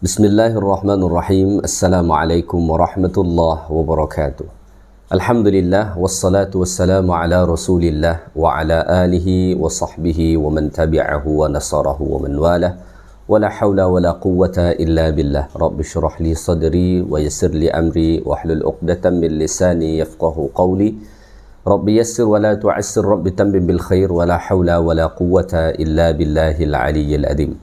Bismillahirrahmanirrahim. Assalamualaikum warahmatullahi wabarakatuh. Alhamdulillah wassalatu wassalamu ala Rasulillah wa ala alihi wa sahbihi wa man tabi'ahu wa nasarahu wa man walah. Wala hawla wala quwwata illa billah. Rabbi shrah li sadri wa yassir li amri wa hlul 'uqdatam min lisani yafqahu qawli. Rabbi yassir wa la tu'assir, Rabbi tammim bil khair, wala hawla wala quwwata illa billahil aliyyil azim.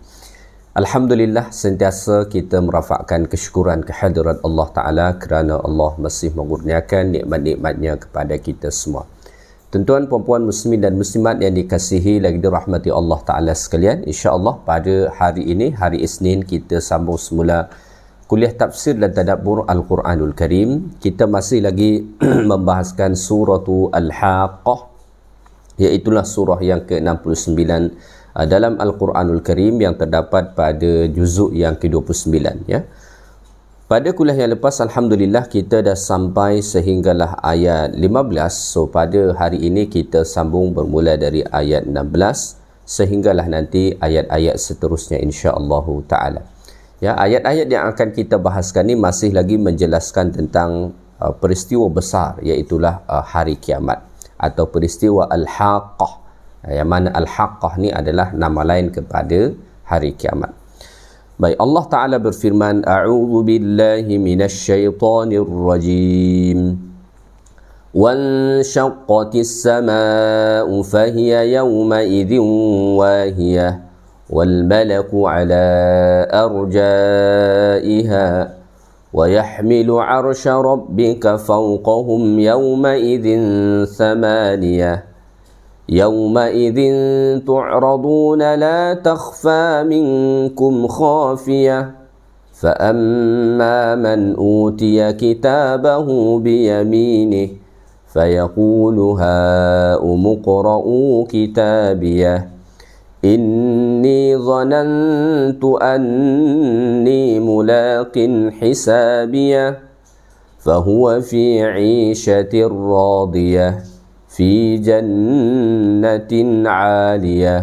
Alhamdulillah, sentiasa kita merafakkan kesyukuran kehadirat Allah Ta'ala kerana Allah masih mengurniakan nikmat-nikmatnya kepada kita semua. Tuan-tuan, puan-puan muslimin dan muslimat yang dikasihi lagi dirahmati Allah Ta'ala sekalian, insya-Allah pada hari ini, hari Isnin, kita sambung semula kuliah tafsir dan tadabbur Al-Quranul Karim. Kita masih lagi membahaskan surah Al-Haqqah, iaitulah surah yang ke-69 dalam Al-Quranul Karim yang terdapat pada juzuk yang ke-29 ya. Pada kuliah yang lepas, alhamdulillah, kita dah sampai sehinggalah ayat 15. So pada hari ini kita sambung bermula dari ayat 16 sehinggalah nanti ayat-ayat seterusnya insya-Allah taala. Ya, ayat-ayat yang akan kita bahaskan ni masih lagi menjelaskan tentang peristiwa besar, iaitulah hari kiamat atau peristiwa Al-Haqqah. Yang mana Al-Haqqah ni adalah nama lain kepada hari kiamat. Baik, Allah Ta'ala berfirman, A'udhu billahi minasyaitanir rajim. Wanshaqqatis sama'u fahiya yawma idhin wahiyah wal malaku ala arja'iha wa yahmilu arsha rabbika fawqahum yawma idhin thamaniyah. يومئذ تعرضون لا تخفى منكم خافية فأما من أوتي كتابه بيمينه فيقول هاؤم اقرءوا كتابيه إني ظننت أني ملاق حسابيه فهو في عيشة راضية في جنة عالية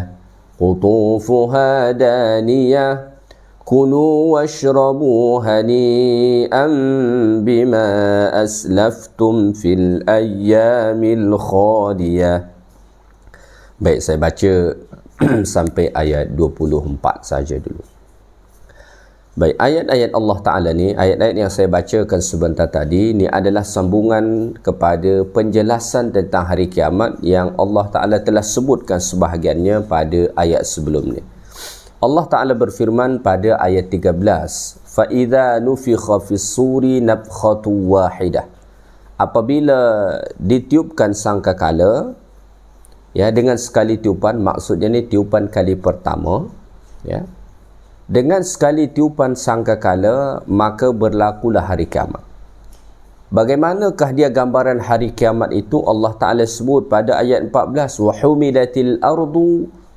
قطوفها دانية كلوا واشربوا هنيئا بما أسلفتم في الأيام الخالية. Baik, saya baca sampai ayat 24 saja dulu. Baik, ayat-ayat Allah Ta'ala ni, ayat-ayat yang saya bacakan sebentar tadi, ni adalah sambungan kepada penjelasan tentang hari kiamat yang Allah Ta'ala telah sebutkan sebahagiannya pada ayat sebelum ni. Allah Ta'ala berfirman pada ayat 13, فَإِذَا نُفِخَ فِي الصُّورِ نَفْخَةٌ وَاحِدَةٌ. Apabila ditiupkan sangkakala, ya, dengan sekali tiupan, maksudnya ni tiupan kali pertama, ya, dengan sekali tiupan sangkakala, maka berlakulah hari kiamat. Bagaimanakah dia gambaran hari kiamat itu? Allah Ta'ala sebut pada ayat 14, وَحُمِلَتِ الْأَرْضُ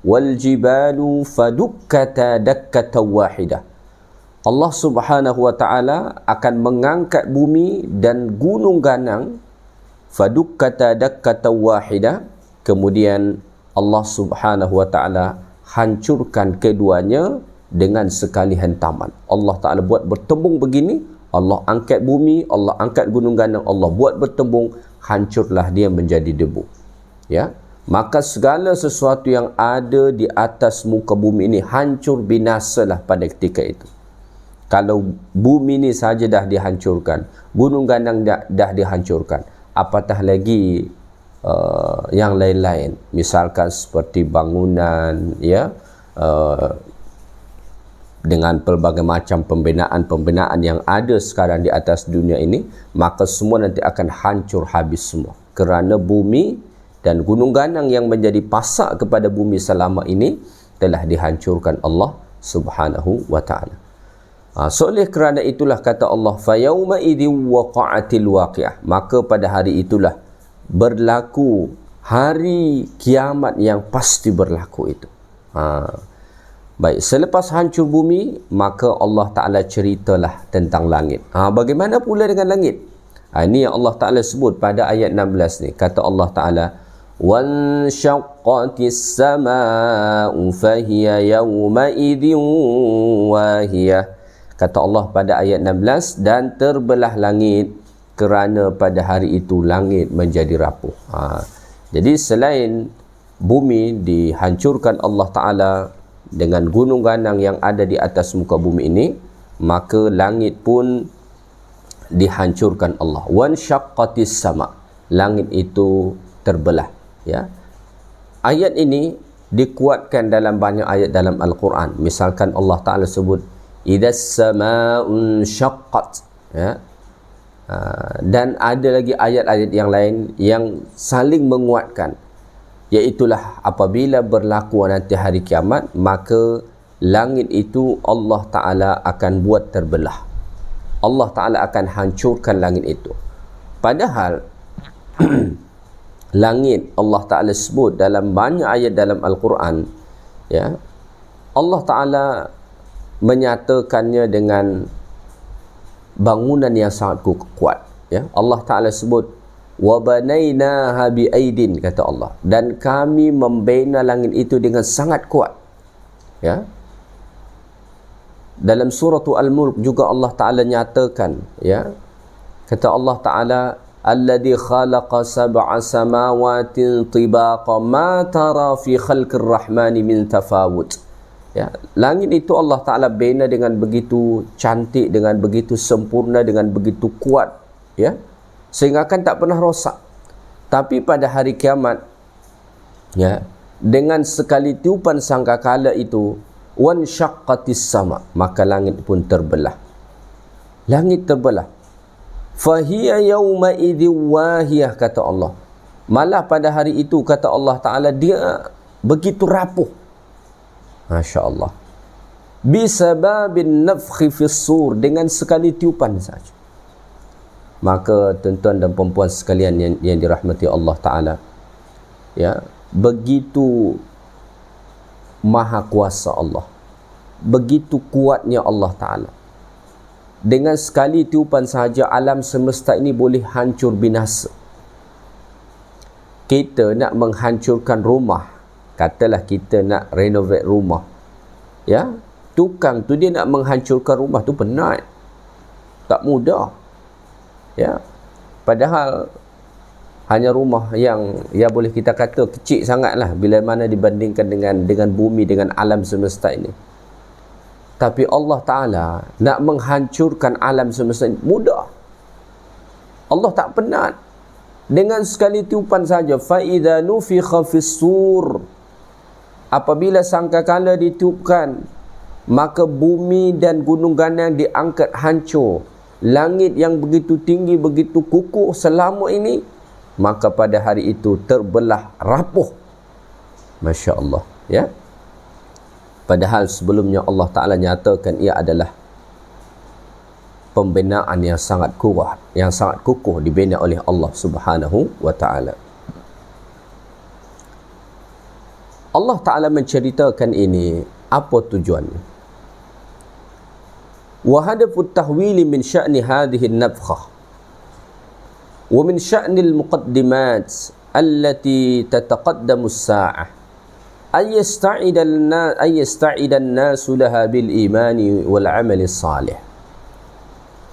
وَالْجِبَالُ فَدُكَّتَا دَكَّةً وَاحِدَةً. Allah Subhanahu Wa Ta'ala akan mengangkat bumi dan gunung ganang, فَدُكَّتَا دَكَّةً وَاحِدَةً. Kemudian Allah Subhanahu Wa Ta'ala hancurkan keduanya dengan sekali hentaman. Allah Ta'ala buat bertembung begini, Allah angkat bumi, Allah angkat gunung ganang, Allah buat bertembung, hancurlah dia menjadi debu. Ya, maka segala sesuatu yang ada di atas muka bumi ini hancur binasalah pada ketika itu. Kalau bumi ini saja dah dihancurkan, gunung ganang dah dihancurkan, apatah lagi yang lain-lain, misalkan seperti bangunan, ya, dengan pelbagai macam pembinaan yang ada sekarang di atas dunia ini, maka semua nanti akan hancur habis semua, kerana bumi dan gunung ganang yang menjadi pasak kepada bumi selama ini telah dihancurkan Allah Subhanahu Wa Ta'ala. So oleh kerana itulah kata Allah, فَيَوْمَ إِذٍ وَقَعَتِ الْوَاقِعَةِ, maka pada hari itulah berlaku hari kiamat yang pasti berlaku itu. Baik, selepas hancur bumi, maka Allah Ta'ala ceritalah tentang langit. Bagaimana pula dengan langit? Ini yang Allah Ta'ala sebut pada ayat 16 ni. Kata Allah Ta'ala, وَانْشَقَّتِ السَّمَاءُ فَهِيَ يَوْمَئِذٍ وَاهِيَةٌ Kata Allah pada ayat 16, dan terbelah langit kerana pada hari itu langit menjadi rapuh. Jadi selain bumi dihancurkan Allah Ta'ala dengan gunung ganang yang ada di atas muka bumi ini, maka langit pun dihancurkan Allah. Wan syaqqatis sama, langit itu terbelah. Ya, ayat ini dikuatkan dalam banyak ayat dalam Al-Quran. Misalkan Allah Ta'ala sebut idas sama'un syaqqat, ya. Dan ada lagi ayat-ayat yang lain yang saling menguatkan, iaitulah apabila berlaku nanti hari kiamat, maka langit itu Allah Ta'ala akan buat terbelah. Allah Ta'ala akan hancurkan langit itu. Padahal langit Allah Ta'ala sebut dalam banyak ayat dalam Al-Quran, ya, Allah Ta'ala menyatakannya dengan bangunan yang sangat kuat, ya. Allah Ta'ala sebut wa banainaha bi aidin, kata Allah, dan kami membina langit itu dengan sangat kuat, ya. Dalam surah Al-Mulk juga Allah Ta'ala nyatakan, ya, kata Allah Ta'ala alladhi khalaqa sab'a samawatin tibaqa ma tara fi khalqir rahmani min tafawut. Ya, langit itu Allah Ta'ala bina dengan begitu cantik, dengan begitu sempurna, dengan begitu kuat, ya, sehingga akan tak pernah rosak. Tapi pada hari kiamat, ya, dengan sekali tiupan sangkakala itu, wan syaqqatis sama, maka langit pun terbelah. Langit terbelah. Fahiya yawma idhi wahiyah, kata Allah. Malah pada hari itu, kata Allah Ta'ala, dia begitu rapuh. Masya Allah. Bisababin nafkhi fis-sur, dengan sekali tiupan saja. Maka tuan-tuan dan perempuan sekalian yang dirahmati Allah Ta'ala, ya, begitu maha kuasa Allah, begitu kuatnya Allah Ta'ala. Dengan sekali tiupan sahaja alam semesta ini boleh hancur binasa. Kita nak menghancurkan rumah, katalah kita nak renovate rumah, ya, tukang tu dia nak menghancurkan rumah tu penat, tak mudah, ya. Padahal hanya rumah yang, ya, boleh kita kata kecil sangatlah bila mana dibandingkan dengan bumi, dengan alam semesta ini. Tapi Allah Ta'ala nak menghancurkan alam semesta ini mudah. Allah tak penat. Dengan sekali tiupan saja, fa idza nufikha fis-sur, apabila sangkakala ditiupkan, maka bumi dan gunung ganang diangkat hancur. Langit yang begitu tinggi, begitu kukuh selama ini, maka pada hari itu terbelah rapuh. Masya Allah, ya. Padahal sebelumnya Allah Ta'ala nyatakan ia adalah pembinaan yang sangat kuat, yang sangat kukuh, dibina oleh Allah Subhanahu wa Ta'ala. Allah Ta'ala menceritakan ini, apa tujuannya? Wa hadafut tahwili min sya'ni hadhihi an-nafkhah wa min sya'ni al-muqaddimat allati tataqaddamu as-sa'ah ay yasta'ida an-nas laha bil imani wal 'amali salih.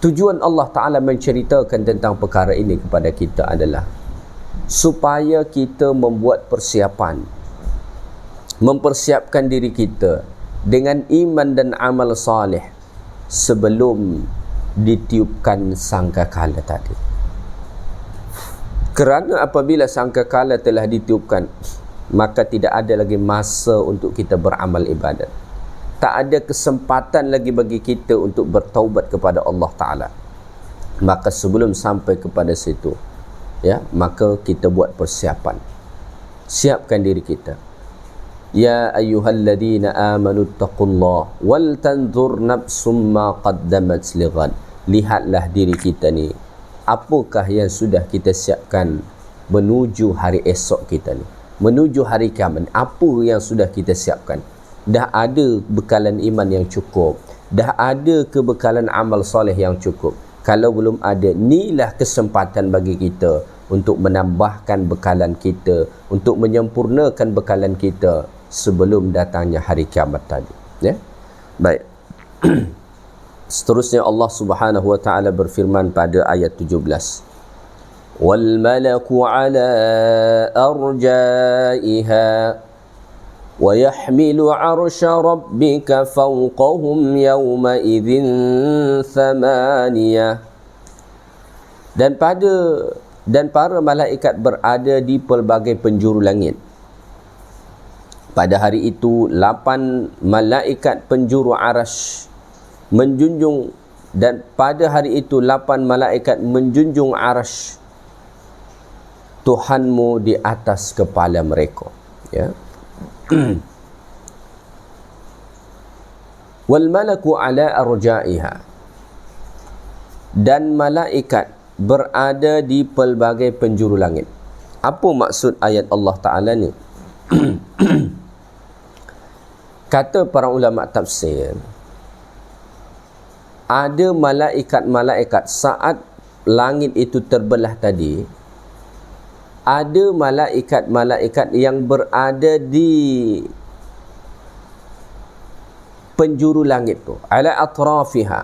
Tujuan Allah Ta'ala menceritakan tentang perkara ini kepada kita adalah supaya kita membuat persiapan, mempersiapkan diri kita dengan iman dan amal salih sebelum ditiupkan sangkakala tadi. Kerana apabila sangkakala telah ditiupkan, maka tidak ada lagi masa untuk kita beramal ibadat. Tak ada kesempatan lagi bagi kita untuk bertaubat kepada Allah Ta'ala. Maka sebelum sampai kepada situ, ya, maka kita buat persiapan. Siapkan diri kita. Ya ayyuhalladzina amanu taqullah wal tanzur nafsum ma qaddamat lighad. Lihatlah diri kita ni, apakah yang sudah kita siapkan menuju hari esok kita ni, menuju hari kiamat. Apa yang sudah kita siapkan? Dah ada bekalan iman yang cukup, dah ada kebekalan amal soleh yang cukup. Kalau belum ada, inilah kesempatan bagi kita untuk menambahkan bekalan kita, untuk menyempurnakan bekalan kita sebelum datangnya hari kiamat tadi, ya. Baik. Seterusnya Allah Subhanahu wa taala berfirman pada ayat 17. Wal malaku ala arjaiha wa yahmilu 'arsya rabbika fawqahum yawma idzin thamaniyah. Dan para malaikat berada di pelbagai penjuru langit. Pada hari itu 8 malaikat penjuru arasy menjunjung, dan pada hari itu 8 malaikat menjunjung arasy Tuhanmu di atas kepala mereka, ya. Wal malaku ala arjaiha, dan malaikat berada di pelbagai penjuru langit. Apa maksud ayat Allah Ta'ala ni? Kata para ulama tafsir, ada malaikat-malaikat saat langit itu terbelah tadi, ada malaikat-malaikat yang berada di penjuru langit tu, ala atrafiha,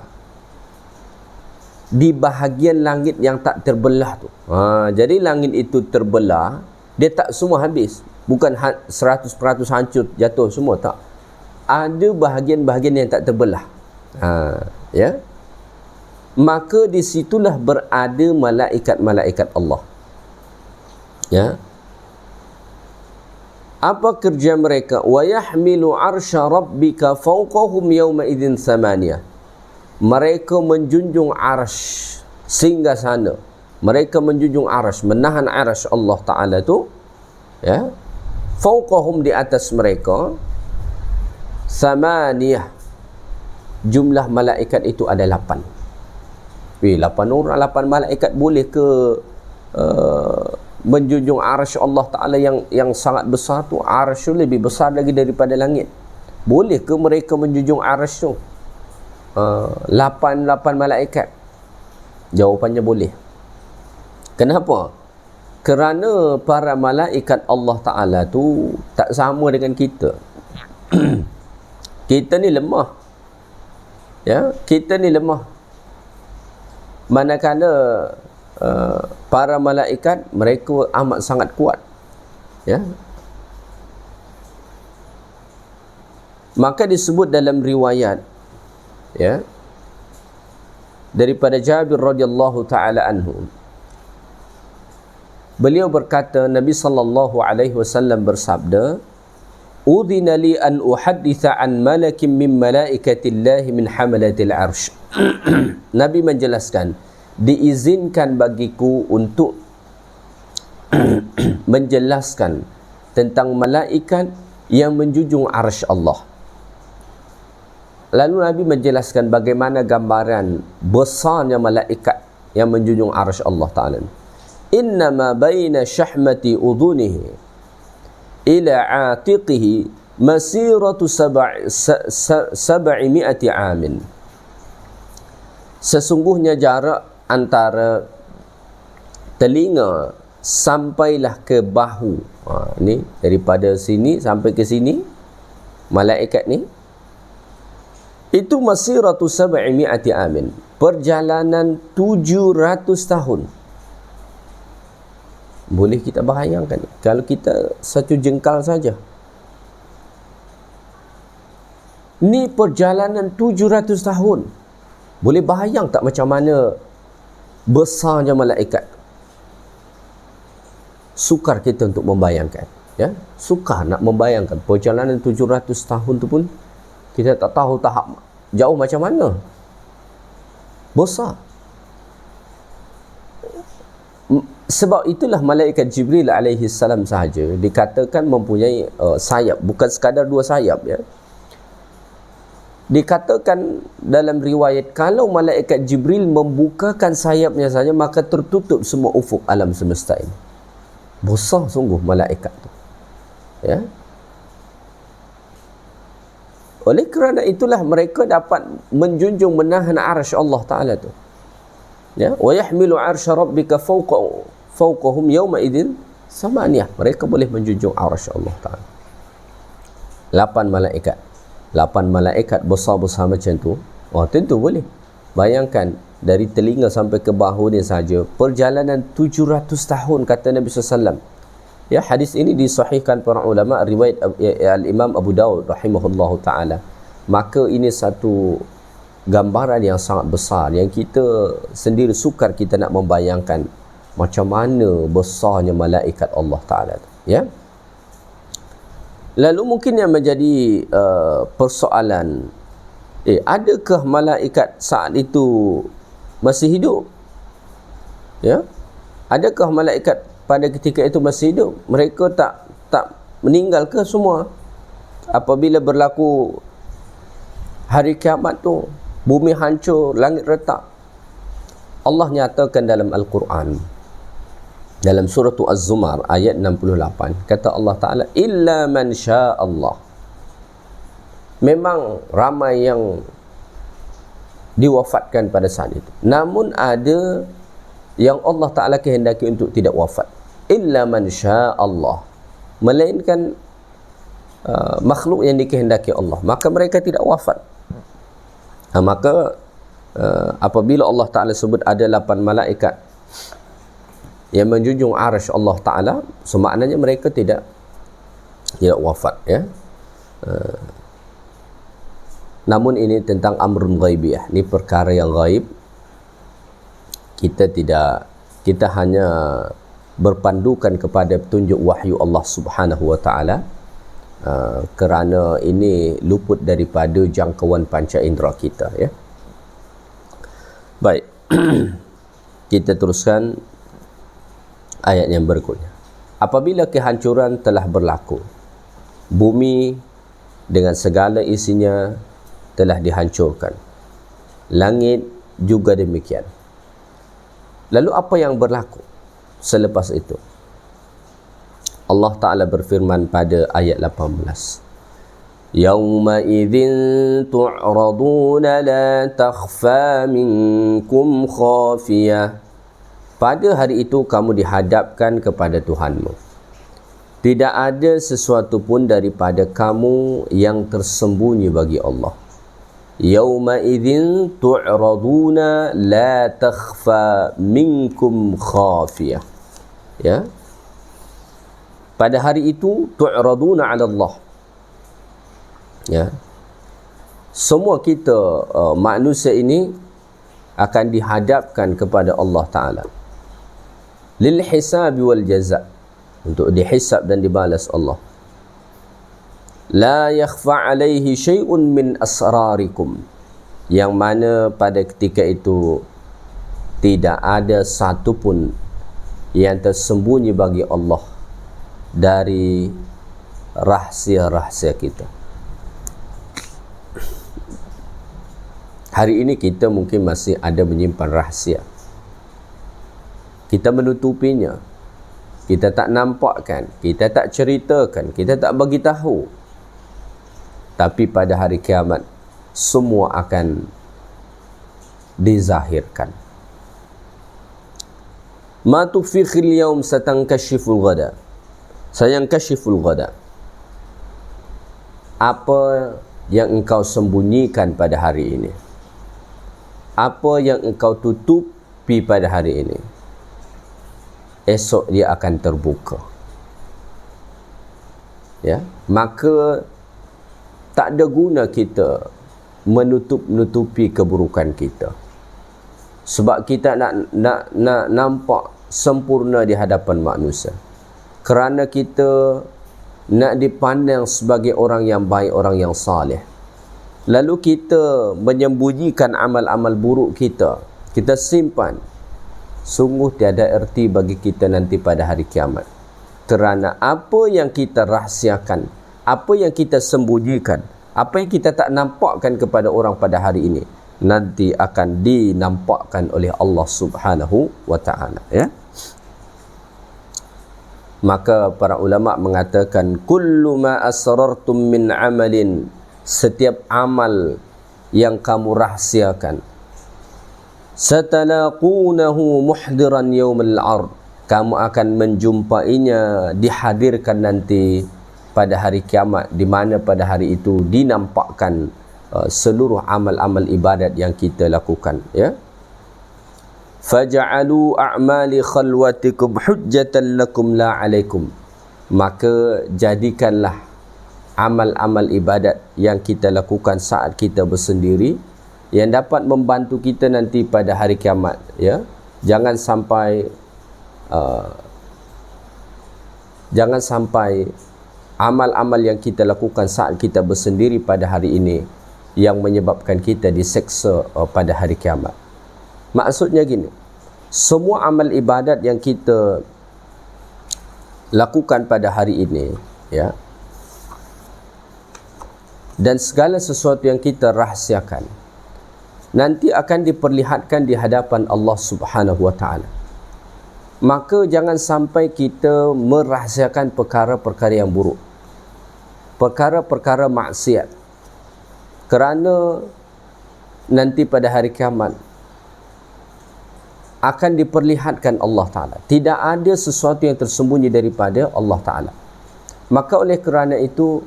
di bahagian langit yang tak terbelah tu. Jadi langit itu terbelah, dia tak semua habis, bukan 100% hancur jatuh semua, tak. Ada bahagian-bahagian yang tak terbelah. Ya, maka disitulah berada malaikat-malaikat Allah, ya. Apa kerja mereka? Wa yahmilu 'arsya rabbika fawqahum yawma idzin thamaniyah. Mereka menjunjung arasy sehingga sana. Mereka menjunjung arasy, menahan arasy Allah Ta'ala tu, ya. Fawqahum, di atas mereka, thamaniyah. Jumlah malaikat itu ada 8. 8 orang, 8 malaikat boleh ke menjunjung arasy Allah Ta'ala yang sangat besar tu? Arasy tu lebih besar lagi daripada langit. Boleh ke mereka menjunjung arasy tu? 8 malaikat? Jawapannya boleh. Kenapa? Kerana para malaikat Allah Ta'ala tu tak sama dengan kita. Kita ni lemah, ya, kita ni lemah. Manakala para malaikat mereka amat sangat kuat, ya. Maka disebut dalam riwayat, ya, daripada Jabir radhiyallahu taala anhu, beliau berkata, Nabi sallallahu alaihi wasallam bersabda, "Udhina li an uhadditha an malakin min malaikatillahi min hamalatil arsh." Nabi menjelaskan, diizinkan bagiku untuk menjelaskan tentang malaikat yang menjunjung arsy Allah. Lalu Nabi menjelaskan bagaimana gambaran besarnya malaikat yang menjunjung arsy Allah Ta'ala. Innama baina syahmati udhunihi ila atiqihi masiratu 700 amin. Sesungguhnya jarak antara telinga sampailah ke bahu, ni daripada sini sampai ke sini malaikat ni, itu masiratu 700 amin, perjalanan 700 tahun. Boleh kita bayangkan kalau kita satu jengkal saja. Ni perjalanan 700 tahun. Boleh bayang tak macam mana besarnya malaikat? Sukar kita untuk membayangkan, ya. Sukar nak membayangkan perjalanan 700 tahun tu pun kita tak tahu tahap jauh macam mana. Besar. Sebab itulah malaikat Jibril alaihi salam sahaja dikatakan mempunyai sayap, bukan sekadar 2 sayap, ya. Dikatakan dalam riwayat, kalau malaikat Jibril membukakan sayapnya saja, maka tertutup semua ufuk alam semesta ini. Besar sungguh malaikat tu, ya. Oleh kerana itulah mereka dapat menjunjung, menahan arsy Allah Ta'ala tu, ya. Wa yahmilu arsya rabbika fawqahum yawma idzin samaniyah. Mereka boleh menjunjung arsy Allah Ta'ala. 8 malaikat. 8 malaikat besar-besar macam tu, Oh, tentu boleh. Bayangkan dari telinga sampai ke bahu dia saja perjalanan 700 tahun kata Nabi SAW. Ya, hadis ini disahihkan para ulama, riwayat Al-Imam Abu Daud rahimahullahu taala. Maka ini satu gambaran yang sangat besar yang kita sendiri sukar kita nak membayangkan macam mana besarnya malaikat Allah taala, ya. Lalu mungkin yang menjadi persoalan, adakah malaikat saat itu masih hidup? Ya, adakah malaikat pada ketika itu masih hidup? Mereka tak meninggal ke semua? Apabila berlaku hari kiamat tu, bumi hancur, langit retak. Allah nyatakan dalam Al-Quran, dalam surah Az-Zumar ayat 68, kata Allah Ta'ala, illa man syaa Allah. Memang ramai yang diwafatkan pada saat itu, namun ada yang Allah Ta'ala kehendaki untuk tidak wafat. Illa man syaa Allah, melainkan makhluk yang dikehendaki Allah, maka mereka tidak wafat. Maka apabila Allah Ta'ala sebut ada 8 malaikat yang menjunjung arasy Allah Ta'ala, semaknanya mereka tidak wafat, ya. Namun ini tentang amrun ghaibiyah, ini perkara yang gaib. Kita hanya berpandukan kepada petunjuk wahyu Allah Subhanahu wa taala, kerana ini luput daripada jangkauan panca indera kita, ya. Baik. Kita teruskan ayat yang berikutnya. Apabila kehancuran telah berlaku, bumi dengan segala isinya telah dihancurkan, langit juga demikian. Lalu apa yang berlaku selepas itu? Allah Ta'ala berfirman pada ayat 18, Yawma idzin tu'raduna la takhfa minkum khafiyah. Pada hari itu kamu dihadapkan kepada Tuhanmu, tidak ada sesuatu pun daripada kamu yang tersembunyi bagi Allah. Yawma idzin tu'raduna la takhfa minkum khafiyah. Ya. Pada hari itu tu'raduna 'ala Allah. Ya. Semua kita manusia ini akan dihadapkan kepada Allah Ta'ala lil hisab wal jaza, untuk dihisab dan dibalas Allah. La yakhfa alaihi syai'un min asrarikum, yang mana pada ketika itu tidak ada satu pun yang tersembunyi bagi Allah dari rahsia-rahsia kita. Hari ini kita mungkin masih ada menyimpan rahsia, kita menutupinya, kita tak nampakkan, kita tak ceritakan, kita tak bagi tahu. Tapi pada hari kiamat semua akan dizahirkan. Ma tufikhil yawm satankashiful ghada, sayankashiful ghada. Apa yang engkau sembunyikan pada hari ini, apa yang engkau tutupi pada hari ini, esok dia akan terbuka. Ya, maka tak ada guna kita menutupi keburukan kita, sebab kita nak nampak sempurna di hadapan manusia, kerana kita nak dipandang sebagai orang yang baik, orang yang saleh. Lalu kita menyembunyikan amal-amal buruk kita simpan. Sungguh tiada erti bagi kita nanti pada hari kiamat, kerana apa yang kita rahsiakan, apa yang kita sembunyikan, apa yang kita tak nampakkan kepada orang pada hari ini, nanti akan dinampakkan oleh Allah Subhanahu wa ta'ala, ya. Maka para ulama mengatakan, kullu ma asrartum min amalin, setiap amal yang kamu rahsiakan, satalaqunahu muhdiran yawmal 'ard, kamu akan menjumpainya, dihadirkan nanti pada hari kiamat, di mana pada hari itu dinampakkan seluruh amal-amal ibadat yang kita lakukan, ya. Faja'alu a'mali khalwatikum hujjatan lakum la 'alaikum. Maka jadikanlah amal-amal ibadat yang kita lakukan saat kita bersendiri yang dapat membantu kita nanti pada hari kiamat, ya. Jangan sampai amal-amal yang kita lakukan saat kita bersendiri pada hari ini yang menyebabkan kita diseksa pada hari kiamat. Maksudnya gini, semua amal ibadat yang kita lakukan pada hari ini, ya, dan segala sesuatu yang kita rahsiakan nanti akan diperlihatkan di hadapan Allah Subhanahu wa taala. Maka jangan sampai kita merahsiakan perkara-perkara yang buruk, perkara-perkara maksiat, kerana nanti pada hari kiamat akan diperlihatkan Allah Ta'ala. Tidak ada sesuatu yang tersembunyi daripada Allah Ta'ala. Maka oleh kerana itu,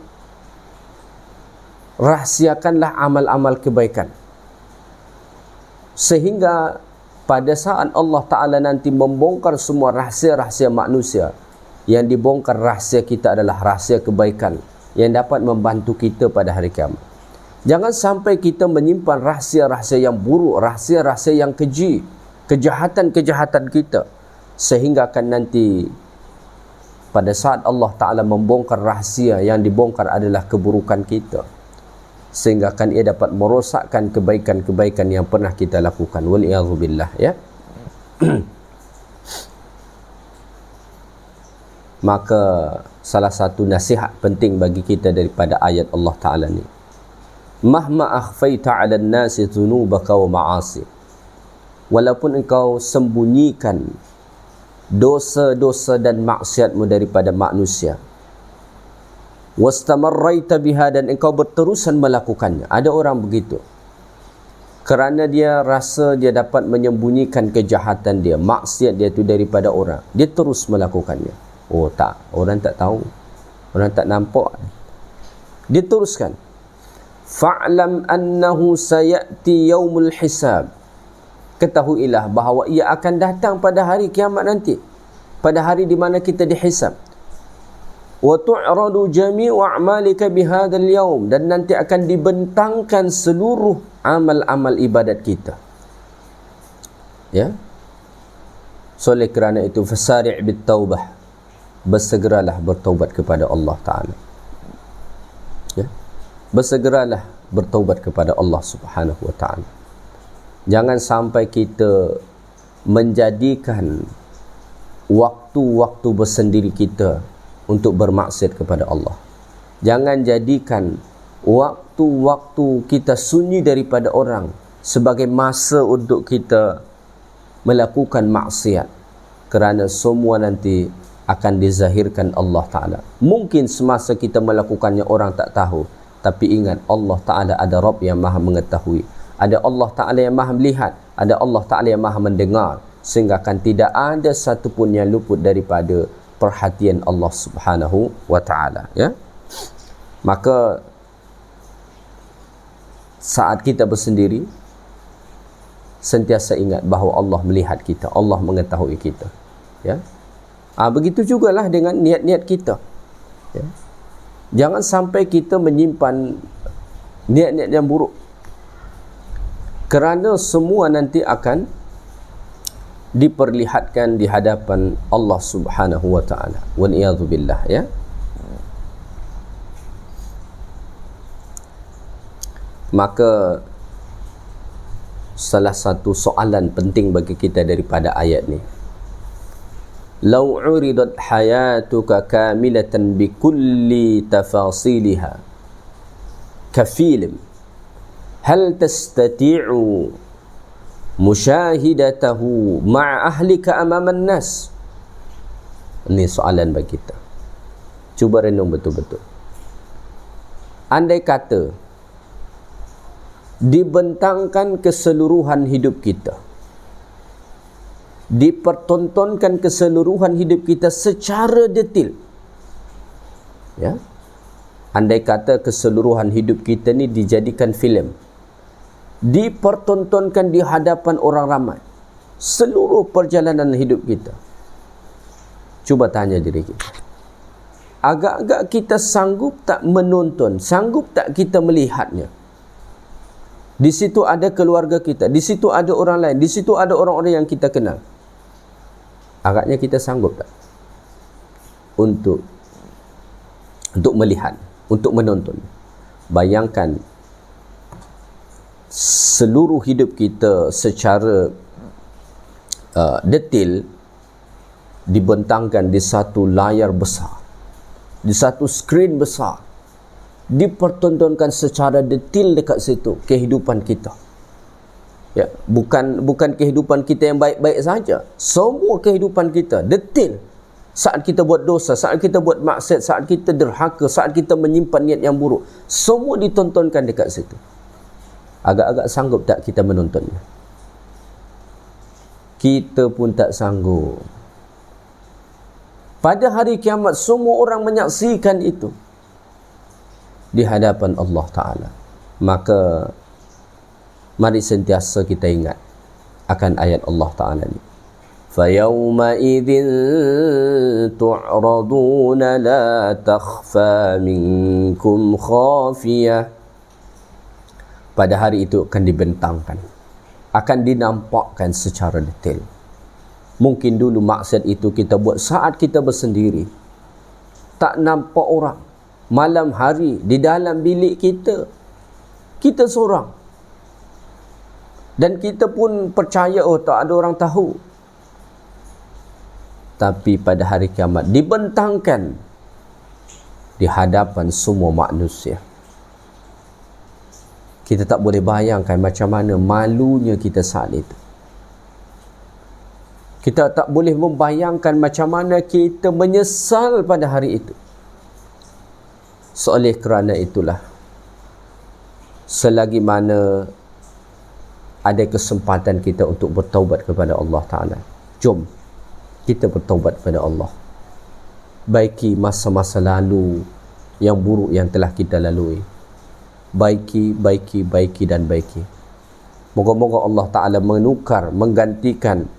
rahsiakanlah amal-amal kebaikan, sehingga pada saat Allah Ta'ala nanti membongkar semua rahsia-rahsia manusia, yang dibongkar rahsia kita adalah rahsia kebaikan yang dapat membantu kita pada hari kiamat. Jangan sampai kita menyimpan rahsia-rahsia yang buruk, rahsia-rahsia yang keji, kejahatan-kejahatan kita, sehingga akan nanti pada saat Allah Ta'ala membongkar rahsia, yang dibongkar adalah keburukan kita, sehingga akan ia dapat merosakkan kebaikan-kebaikan yang pernah kita lakukan. Wal'iyadzubillah, ya. Maka salah satu nasihat penting bagi kita daripada ayat Allah Ta'ala ni, mahma akhfaita 'alan nasi dhunubaka wa ma'asi, walaupun engkau sembunyikan dosa-dosa dan maksiatmu daripada manusia, wastamarraita biha, dan engkau berterusan melakukannya. Ada orang begitu, kerana dia rasa dia dapat menyembunyikan kejahatan dia, maksiat dia itu daripada orang, dia terus melakukannya. Oh tak, orang tak tahu, orang tak nampak, dia teruskan. Fa'lam annahu sayati yaumul hisab, ketahuilah bahawa ia akan datang pada hari kiamat nanti, pada hari di mana kita dihisab. Wa tu'radu jami'u a'malika bihadzal yaum, dan nanti akan dibentangkan seluruh amal-amal ibadat kita, ya. So, oleh kerana itu, fasari' bit taubah, bersegeralah bertaubat kepada Allah Ta'ala, ya. Bersegeralah bertaubat kepada Allah Subhanahu wa Ta'ala. Jangan sampai kita menjadikan waktu-waktu bersendiri kita untuk bermaksiat kepada Allah. Jangan jadikan waktu-waktu kita sunyi daripada orang sebagai masa untuk kita melakukan maksiat, kerana semua nanti akan dizahirkan Allah Ta'ala. Mungkin semasa kita melakukannya orang tak tahu, tapi ingat, Allah Ta'ala ada Rabb yang maha mengetahui, ada Allah Ta'ala yang maha melihat, ada Allah Ta'ala yang maha mendengar, sehingga akan tidak ada satu pun yang luput daripada perhatian Allah Subhanahu wa Ta'ala, ya. Maka saat kita bersendiri, sentiasa ingat bahawa Allah melihat kita, Allah mengetahui kita, ya. Begitu jugalah dengan niat-niat kita, ya. Jangan sampai kita menyimpan niat-niat yang buruk, kerana semua nanti akan diperlihatkan di hadapan Allah Subhanahu wa Ta'ala. Wal'iyadzubillah, ya. Maka salah satu soalan penting bagi kita daripada ayat ni, lau uridat hayatuka kamilatan bikulli tafasiliha kafilim, hal tastati'u musyahidatahu ma'a ahlika amaman nas? Ini soalan bagi kita. Cuba renung betul-betul. Andai kata dibentangkan keseluruhan hidup kita, dipertontonkan keseluruhan hidup kita secara detail, ya, andai kata keseluruhan hidup kita ni dijadikan filem, dipertontonkan di hadapan orang ramai, seluruh perjalanan hidup kita, cuba tanya diri kita, agak-agak kita sanggup tak menonton, sanggup tak kita melihatnya? Di situ ada keluarga kita, di situ ada orang lain, di situ ada orang-orang yang kita kenal. Agaknya kita sanggup tak untuk melihat, untuk menonton? Bayangkan seluruh hidup kita secara detail dibentangkan di satu layar besar, di satu skrin besar, dipertontonkan secara detail dekat situ kehidupan kita. Ya, bukan kehidupan kita yang baik-baik saja, semua kehidupan kita detail. Saat kita buat dosa, saat kita buat maksiat, saat kita derhaka, saat kita menyimpan niat yang buruk, semua ditontonkan dekat situ. Agak-agak sanggup tak kita menontonnya? Kita pun tak sanggup. Pada hari kiamat semua orang menyaksikan itu di hadapan Allah Ta'ala. Maka mari sentiasa kita ingat akan ayat Allah Ta'ala ni. فَيَوْمَئِذٍ تُعْرَضُونَ لَا تَخْفَى مِنْكُمْ خَافِيَةٌ. Pada hari itu akan dibentangkan, akan dinampakkan secara detail. Mungkin dulu maksiat itu kita buat saat kita bersendiri, tak nampak orang. Malam hari di dalam bilik kita, kita seorang, dan kita pun percaya tak ada orang tahu. Tapi pada hari kiamat dibentangkan di hadapan semua manusia. Kita tak boleh bayangkan macam mana malunya kita saat itu. Kita tak boleh membayangkan macam mana kita menyesal pada hari itu. Oleh kerana itulah, selagi mana ada kesempatan kita untuk bertaubat kepada Allah Ta'ala, jom kita bertaubat kepada Allah. Baiki masa-masa lalu yang buruk yang telah kita lalui. Baiki dan baiki. Moga-moga Allah Ta'ala menukar, menggantikan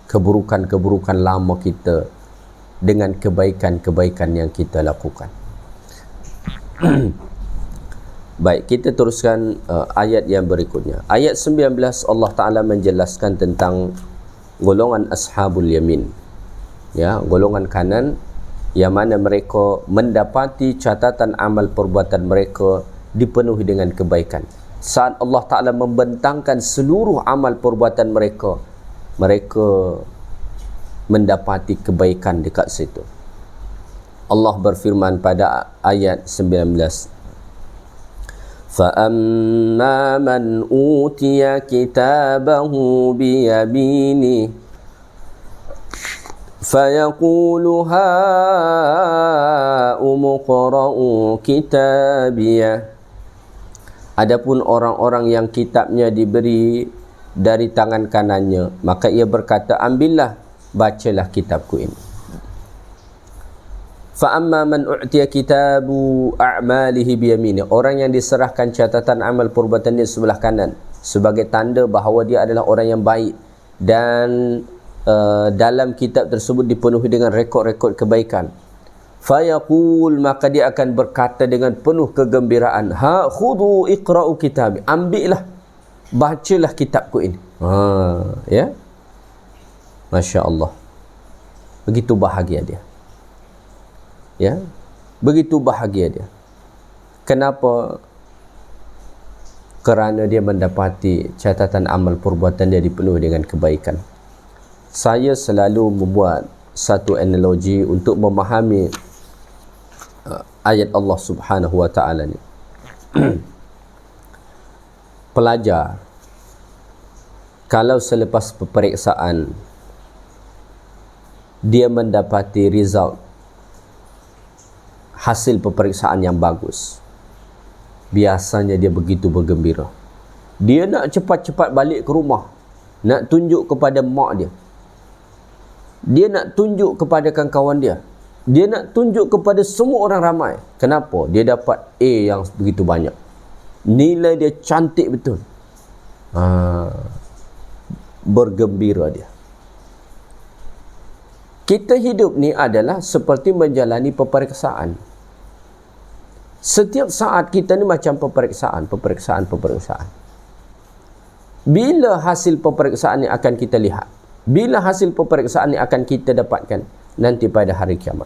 keburukan-keburukan lama kita dengan kebaikan-kebaikan yang kita lakukan. Baik, kita teruskan ayat yang berikutnya. Ayat 19 Allah Ta'ala menjelaskan tentang golongan ashabul yamin, ya, golongan kanan, yang mana mereka mendapati catatan amal perbuatan mereka dipenuhi dengan kebaikan. Saat Allah Ta'ala membentangkan seluruh amal perbuatan mereka, mereka mendapati kebaikan dekat situ. Allah berfirman pada ayat 19, فَأَمَّا مَنْ أُوتِيَ كِتَابَهُ بِيَمِينِهِ فَيَقُولُ هَاؤُمُ اقْرَءُوا كِتَابِيَهْ. Adapun orang-orang yang kitabnya diberi dari tangan kanannya, maka ia berkata, ambillah, bacalah kitabku ini. فَأَمَّا مَنْ أُعْتِيَ كِتَابُ أَعْمَالِهِ بِيَمِينِهِ. Orang yang diserahkan catatan amal perbuatannya sebelah kanan, sebagai tanda bahawa dia adalah orang yang baik, dan dalam kitab tersebut dipenuhi dengan rekod-rekod kebaikan. فَيَقُولُ, maka dia akan berkata dengan penuh kegembiraan, ha khudu iqra'u kitabi, ambillah, bacalah kitabku ini. Ya, Masya Allah, begitu bahagia dia. Ya, begitu bahagia dia. Kenapa? Kerana dia mendapati catatan amal perbuatan dia dipenuhi dengan kebaikan. Saya selalu membuat satu analogi untuk memahami ayat Allah Subhanahu wa Ta'ala ni. Pelajar, kalau selepas peperiksaan dia mendapati result, hasil peperiksaan yang bagus, biasanya dia begitu bergembira. Dia nak cepat-cepat balik ke rumah, nak tunjuk kepada mak dia, dia nak tunjuk kepada kawan-kawan dia, Dia nak tunjuk kepada semua orang ramai. Kenapa? Dia dapat A yang begitu banyak. Nilai dia cantik betul. Bergembira dia. Kita hidup ni adalah seperti menjalani peperiksaan. Setiap saat kita ni macam peperiksaan. Bila hasil peperiksaan ni akan kita lihat? Bila hasil peperiksaan ni akan kita dapatkan? Nanti pada hari kiamat.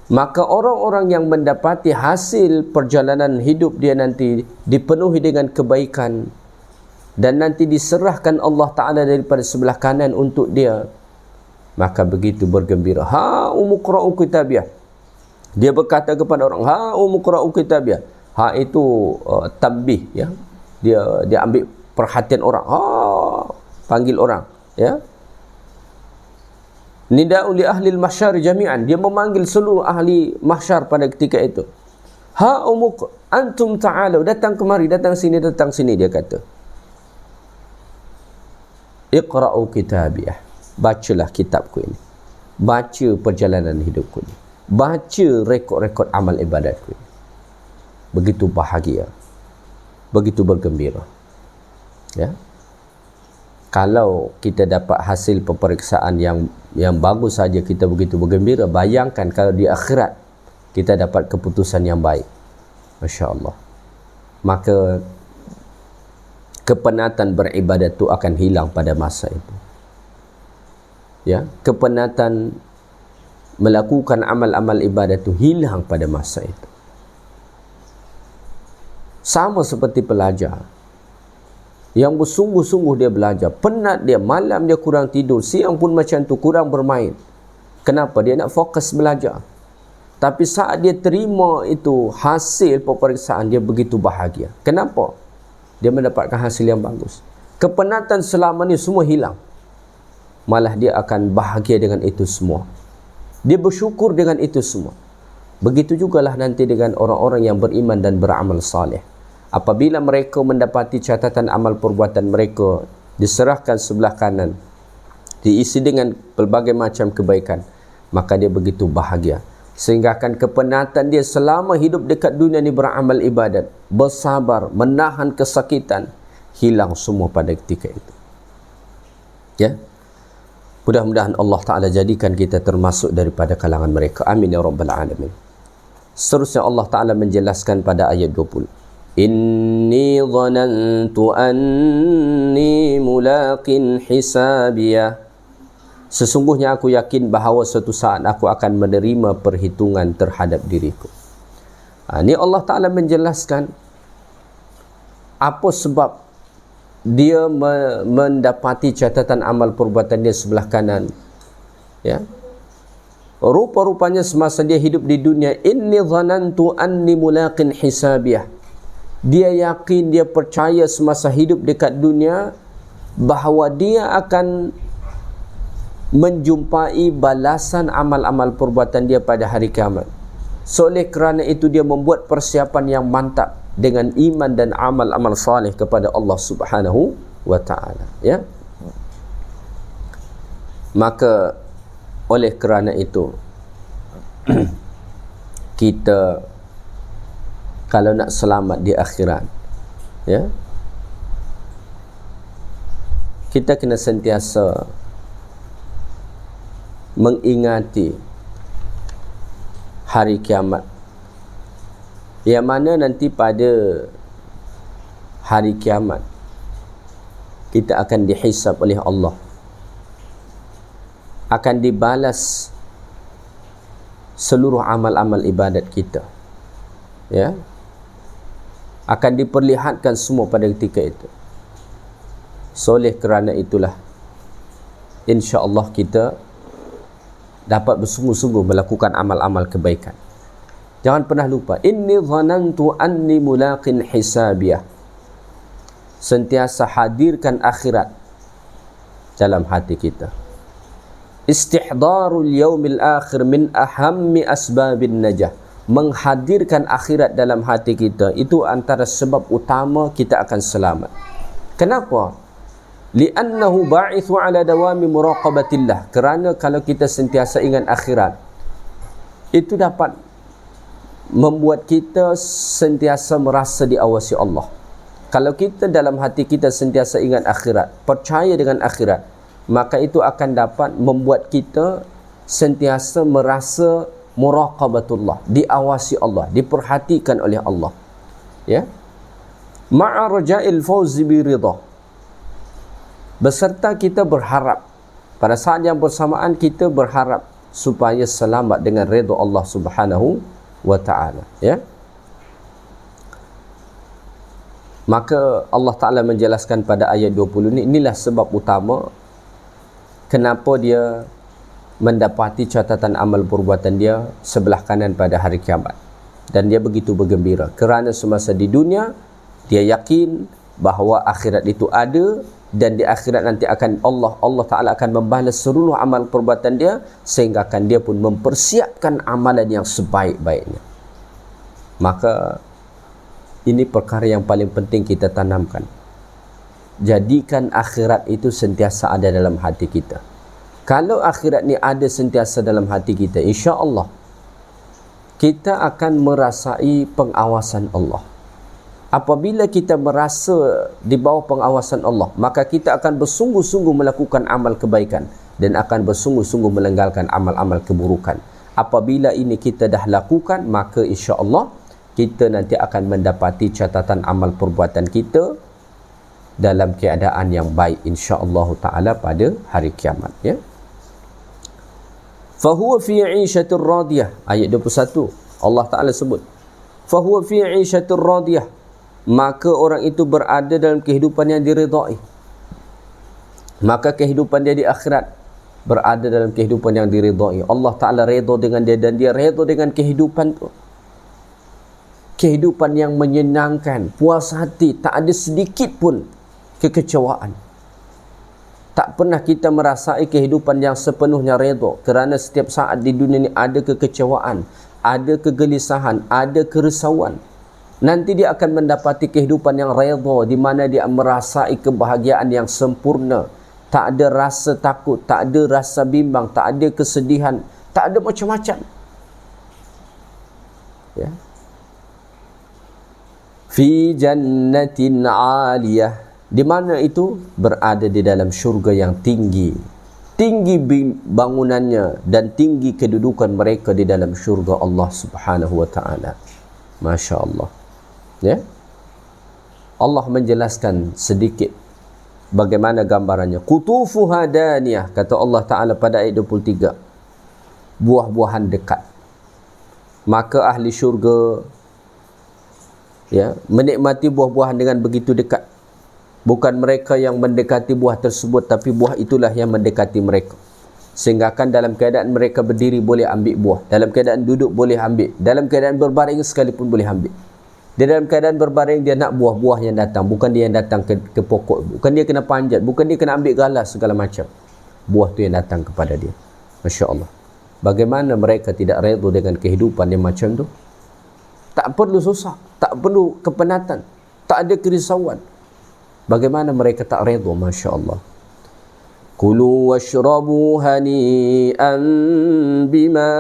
Maka orang-orang yang mendapati hasil perjalanan hidup dia nanti dipenuhi dengan kebaikan dan nanti diserahkan Allah Ta'ala daripada sebelah kanan untuk dia, maka begitu bergembira. Umuqra'u kitabiyah. Dia berkata kepada orang, umuqra'u kitabiyah. Itu tambih, ya. Dia ambil perhatian orang. Panggil orang, ya. Nida'u li ahli al-mahsyar jami'an. Dia memanggil seluruh ahli mahsyar pada ketika itu. Antum ta'alu, datang kemari, datang sini, dia kata. Iqra'u kitabiyah. Bacalah kitabku ini. Baca perjalanan hidupku ini. Baca rekod-rekod amal ibadatku ini. Begitu bahagia. Begitu bergembira. Ya. Kalau kita dapat hasil peperiksaan yang bagus saja kita begitu bergembira, bayangkan kalau di akhirat kita dapat keputusan yang baik. Masya Allah. Maka kepenatan beribadat itu akan hilang pada masa itu. Ya, kepenatan melakukan amal-amal ibadat itu hilang pada masa itu. Sama seperti pelajar yang bersungguh-sungguh dia belajar, penat dia, malam dia kurang tidur, siang pun macam tu, kurang bermain. Kenapa? Dia nak fokus belajar. Tapi saat dia terima itu hasil peperiksaan, dia begitu bahagia. Kenapa? Dia mendapatkan hasil yang bagus. Kepenatan selama ni semua hilang. Malah dia akan bahagia dengan itu semua. Dia bersyukur dengan itu semua. Begitu jugalah nanti dengan orang-orang yang beriman dan beramal saleh. Apabila mereka mendapati catatan amal perbuatan mereka diserahkan sebelah kanan, diisi dengan pelbagai macam kebaikan, maka dia begitu bahagia. Sehingga akan kepenatan dia selama hidup dekat dunia ni beramal ibadat, bersabar, menahan kesakitan, hilang semua pada ketika itu. Ya. Mudah-mudahan Allah Ta'ala jadikan kita termasuk daripada kalangan mereka. Amin ya Rabbal Alamin. Seterusnya Allah Ta'ala menjelaskan pada ayat 20. Inni dhanantu anni mulaqin hisabiyah. Sesungguhnya aku yakin bahawa suatu saat aku akan menerima perhitungan terhadap diriku. Ini Allah Ta'ala menjelaskan apa sebab dia mendapati catatan amal perbuatan dia sebelah kanan. Ya. Rupa-rupanya semasa dia hidup di dunia, inni dhanantu anni mulaqin hisabiyah. Dia yakin, dia percaya semasa hidup dekat dunia bahawa dia akan menjumpai balasan amal-amal perbuatan dia pada hari kiamat. So, oleh kerana itu dia membuat persiapan yang mantap dengan iman dan amal-amal salih kepada Allah Subhanahu wa Ta'ala. Ya. Maka oleh kerana itu kita kalau nak selamat di akhirat, ya, kita kena sentiasa mengingati hari kiamat, yang mana nanti pada hari kiamat kita akan dihisab oleh Allah, akan dibalas seluruh amal-amal ibadat kita, ya, akan diperlihatkan semua pada ketika itu. Oleh kerana itulah insya-Allah kita dapat bersungguh-sungguh melakukan amal-amal kebaikan. Jangan pernah lupa, inni dhanantu anni mulaqin hisabiyah. Sentiasa hadirkan akhirat dalam hati kita. Istihdarul yaumil akhir min ahammi asbabin najah. Menghadirkan akhirat dalam hati kita itu antara sebab utama kita akan selamat. Kenapa? Li'annahu ba'ithu ala dawami muraqabatillah. Kerana kalau kita sentiasa ingat akhirat, itu dapat membuat kita sentiasa merasa diawasi Allah. Kalau kita dalam hati kita sentiasa ingat akhirat, percaya dengan akhirat, maka itu akan dapat membuat kita sentiasa merasa muraqabatullah, diawasi Allah, diperhatikan oleh Allah. Ya. Ma'a raja'il fawzi bi ridha. Beserta kita berharap, pada saat yang bersamaan kita berharap supaya selamat dengan redha Allah Subhanahu wa ta'ala. Ya. Maka Allah Ta'ala menjelaskan pada ayat 20 ni, inilah sebab utama kenapa dia mendapati catatan amal perbuatan dia sebelah kanan pada hari kiamat. Dan dia begitu bergembira kerana semasa di dunia dia yakin bahawa akhirat itu ada, dan di akhirat nanti akan Allah Ta'ala akan membalas seluruh amal perbuatan dia, sehingga akan dia pun mempersiapkan amalan yang sebaik-baiknya. Maka ini perkara yang paling penting kita tanamkan. Jadikan akhirat itu sentiasa ada dalam hati kita. Kalau akhirat ni ada sentiasa dalam hati kita, insya-Allah kita akan merasai pengawasan Allah. Apabila kita merasa di bawah pengawasan Allah, maka kita akan bersungguh-sungguh melakukan amal kebaikan dan akan bersungguh-sungguh meninggalkan amal-amal keburukan. Apabila ini kita dah lakukan, maka insya-Allah kita nanti akan mendapati catatan amal perbuatan kita dalam keadaan yang baik insya-Allah Ta'ala pada hari kiamat. Ya. Fahuwa fi 'ishatir radiyah. Ayat 21 Allah Ta'ala sebut, fahuwa fi 'ishatir radiyah, maka orang itu berada dalam kehidupan yang diridai. Maka kehidupan dia di akhirat berada dalam kehidupan yang diridai. Allah Ta'ala redha dengan dia dan dia redha dengan kehidupan tu. Kehidupan yang menyenangkan, puas hati, tak ada sedikit pun kekecewaan. Tak pernah kita merasai kehidupan yang sepenuhnya redha, kerana setiap saat di dunia ini ada kekecewaan, ada kegelisahan, ada kerisauan. Nanti dia akan mendapati kehidupan yang redha, di mana dia merasai kebahagiaan yang sempurna. Tak ada rasa takut, tak ada rasa bimbang, tak ada kesedihan, tak ada macam-macam. Ya. Fi jannatin 'aliyah, di mana itu berada di dalam syurga yang tinggi. Tinggi bangunannya dan tinggi kedudukan mereka di dalam syurga Allah Subhanahu wa ta'ala. Masya Allah. Ya. Allah menjelaskan sedikit bagaimana gambarannya. Qutufuha daniyah, kata Allah Ta'ala pada ayat 23. Buah-buahan dekat. Maka ahli syurga, ya, menikmati buah-buahan dengan begitu dekat. Bukan mereka yang mendekati buah tersebut, tapi buah itulah yang mendekati mereka. Sehingga kan dalam keadaan mereka berdiri boleh ambil buah, dalam keadaan duduk boleh ambil, dalam keadaan berbaring sekalipun boleh ambil. Dia dalam keadaan berbaring, dia nak buah-buah yang datang, bukan dia yang datang ke pokok, bukan dia kena panjat, bukan dia kena ambil galas segala macam. Buah tu yang datang kepada dia. Masya Allah. Bagaimana mereka tidak redha dengan kehidupan yang macam tu? Tak perlu susah, tak perlu kepenatan, tak ada kerisauan. Bagaimana mereka tak redha? Masya Allah. Kulu washrabu hani'an bima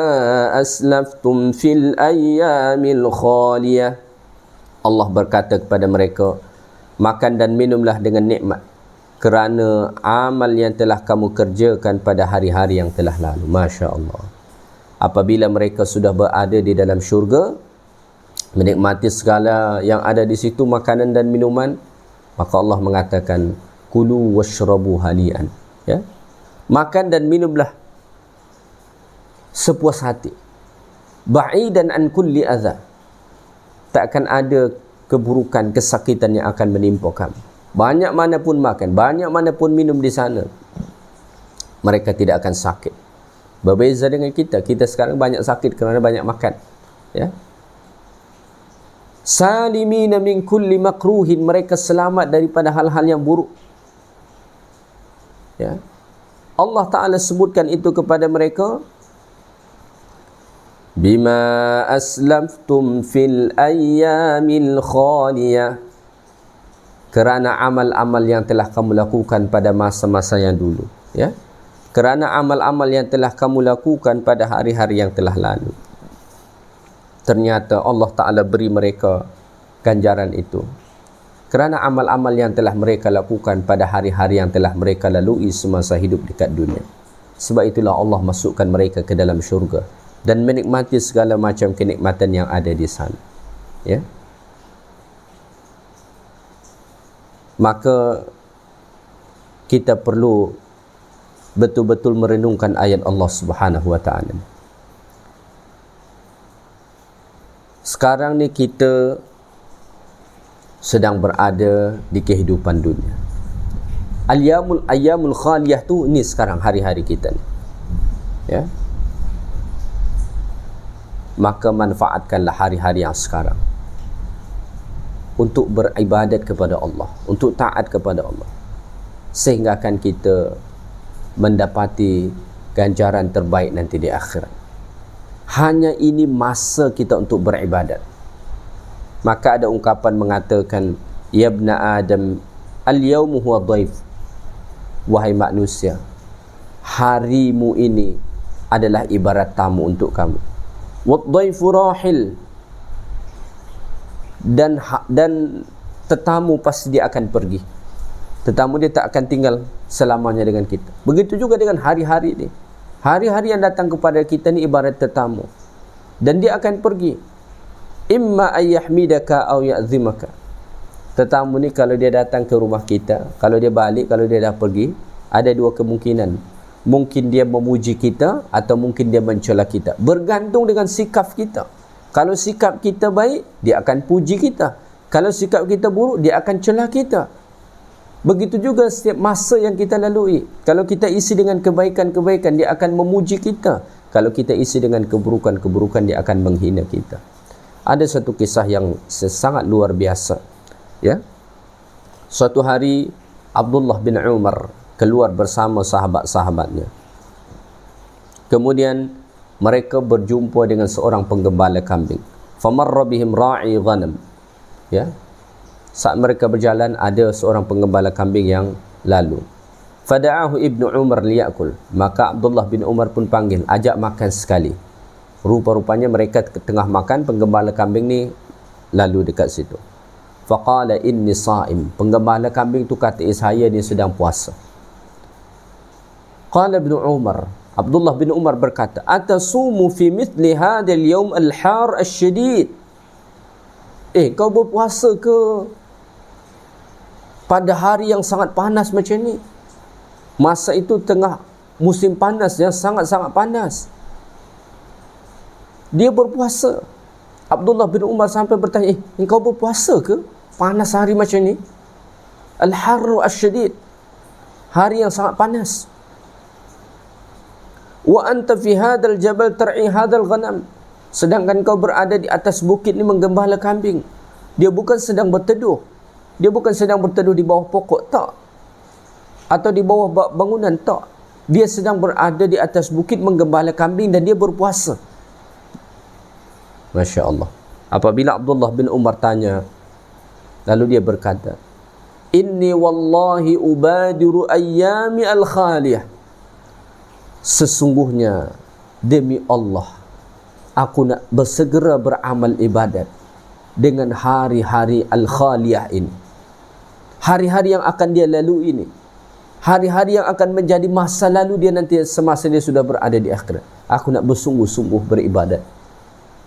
aslaftum fil ayyamil khaliyah. Allah berkata kepada mereka, makan dan minumlah dengan nikmat kerana amal yang telah kamu kerjakan pada hari-hari yang telah lalu. Masya Allah. Apabila mereka sudah berada di dalam syurga, menikmati segala yang ada di situ, makanan dan minuman, maka Allah mengatakan, kulu washrabu hani'an. Ya? Makan dan minumlah sepuas hati. Ba'idan an kulli adha. Tak akan ada keburukan, kesakitan yang akan menimpa kamu. Banyak mana pun makan, banyak mana pun minum di sana, mereka tidak akan sakit. Berbeza dengan kita. Kita sekarang banyak sakit kerana banyak makan. Ya. Salimina min kulli makruhin, mereka selamat daripada hal-hal yang buruk. Ya. Allah Ta'ala sebutkan itu kepada mereka, bima aslaftum fil ayyamil khaliyah, kerana amal-amal yang telah kamu lakukan pada masa-masa yang dulu. Ya. Kerana amal-amal yang telah kamu lakukan pada hari-hari yang telah lalu. ternyata Allah Ta'ala beri mereka ganjaran itu kerana amal-amal yang telah mereka lakukan pada hari-hari yang telah mereka lalui semasa hidup dekat dunia. Sebab itulah Allah masukkan mereka ke dalam syurga dan menikmati segala macam kenikmatan yang ada di sana. Ya. Maka kita perlu betul-betul merenungkan ayat Allah Subhanahu wa taala. Sekarang ni kita sedang berada di kehidupan dunia. Ayyamul khaliyah tu ni sekarang hari-hari kita ni. Ya. Maka manfaatkanlah hari-hari yang sekarang untuk beribadat kepada Allah, untuk taat kepada Allah, sehingga akan kita mendapati ganjaran terbaik nanti di akhirat. Hanya ini masa kita untuk beribadat. Maka ada ungkapan mengatakan, ya ibna Adam, al-yawmu huwa dhaif. Wahai manusia, harimu ini adalah ibarat tamu untuk kamu. Wad dhaifu rahil. Dan tetamu pasti dia akan pergi. Tetamu dia tak akan tinggal selamanya dengan kita. Begitu juga dengan hari-hari ni. Hari-hari yang datang kepada kita ni ibarat tetamu. Dan dia akan pergi. Imma ayyahmidaka aw ya'zimaka. Tetamu ni kalau dia datang ke rumah kita, kalau dia balik, kalau dia dah pergi, ada dua kemungkinan. Mungkin dia memuji kita atau mungkin dia mencela kita. Bergantung dengan sikap kita. Kalau sikap kita baik, dia akan puji kita. Kalau sikap kita buruk, dia akan celah kita. Begitu juga setiap masa yang kita lalui. Kalau kita isi dengan kebaikan-kebaikan, dia akan memuji kita. Kalau kita isi dengan keburukan-keburukan, dia akan menghina kita. Ada satu kisah yang sangat luar biasa. Ya. Suatu hari Abdullah bin Umar keluar bersama sahabat-sahabatnya. Kemudian mereka berjumpa dengan seorang penggembala kambing. Famarra bihim ra'i ghanam. Ya. Saat mereka berjalan, ada seorang penggembala kambing yang lalu. Fada'ahu Ibnu Umar liyakul. Maka Abdullah bin Umar pun panggil, ajak makan sekali. Rupa-rupanya mereka tengah makan, penggembala kambing ni lalu dekat situ. Faqala inni sa'im. Penggembala kambing tu kata, saya ni sedang puasa. Qala Ibnu Umar, Abdullah bin Umar berkata, atasumu fi mithli hadal yawm al-har asyadid. Kau berpuasa ke pada hari yang sangat panas macam ni? Masa itu tengah musim panas yang sangat-sangat panas. Dia berpuasa. Abdullah bin Umar sampai bertanya, engkau berpuasa ke panas hari macam ni? Al-harru asyadid. Hari yang sangat panas. Wa anta fi hadal jabal tar'i hadal ghanam. Sedangkan kau berada di atas bukit ni menggembala kambing. Dia bukan sedang berteduh. Dia bukan sedang berteduh di bawah pokok, tak. Atau di bawah bangunan, tak. Dia sedang berada di atas bukit menggembala kambing dan dia berpuasa. Masya Allah. Apabila Abdullah bin Umar tanya, lalu dia berkata, inni wallahi ubadiru ayyami al-khaliyah. Sesungguhnya demi Allah, aku nak bersegera beramal ibadat dengan hari-hari al-khaliyah ini. Hari-hari yang akan dia lalui ini. Hari-hari yang akan menjadi masa lalu dia nanti semasa dia sudah berada di akhirat. Aku nak bersungguh-sungguh beribadat.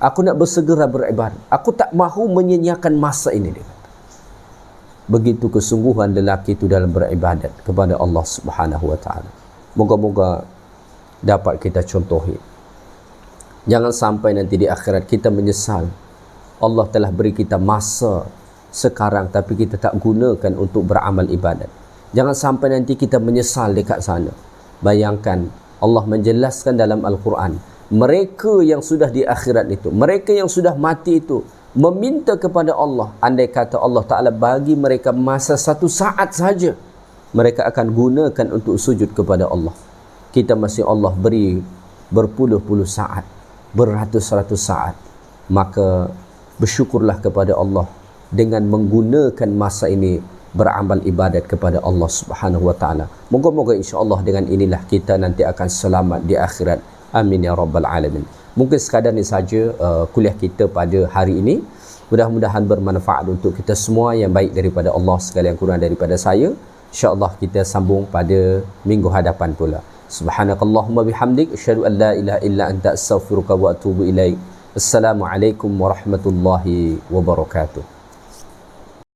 Aku nak bersegera beribadat. Aku tak mahu menyanyiakan masa ini, dia kata. Begitu kesungguhan lelaki itu dalam beribadat kepada Allah Subhanahu wa taala. Moga-moga dapat kita contohi. Jangan sampai nanti di akhirat kita menyesal. Allah telah beri kita masa sekarang tapi kita tak gunakan untuk beramal ibadat. Jangan sampai nanti kita menyesal dekat sana. Bayangkan Allah menjelaskan dalam Al-Quran, mereka yang sudah di akhirat itu, mereka yang sudah mati itu meminta kepada Allah, andai kata Allah Ta'ala bagi mereka masa satu saat saja, mereka akan gunakan untuk sujud kepada Allah. Kita masih Allah beri berpuluh-puluh saat, beratus-ratus saat. Maka bersyukurlah kepada Allah dengan menggunakan masa ini beramal ibadat kepada Allah Subhanahu wa taala. Moga-moga insya-Allah dengan inilah kita nanti akan selamat di akhirat Amin ya rabbal alamin. Mungkin sekadar ni saja kuliah kita pada hari ini. Mudah-mudahan bermanfaat untuk kita semua, yang baik daripada Allah, segala yang kurang daripada saya. InsyaAllah kita sambung pada minggu hadapan pula. Subhanakallahumma bihamdik, asyhadu an la ilaha illa anta astaghfiruka wa atubu ilaik. Assalamualaikum warahmatullahi wabarakatuh.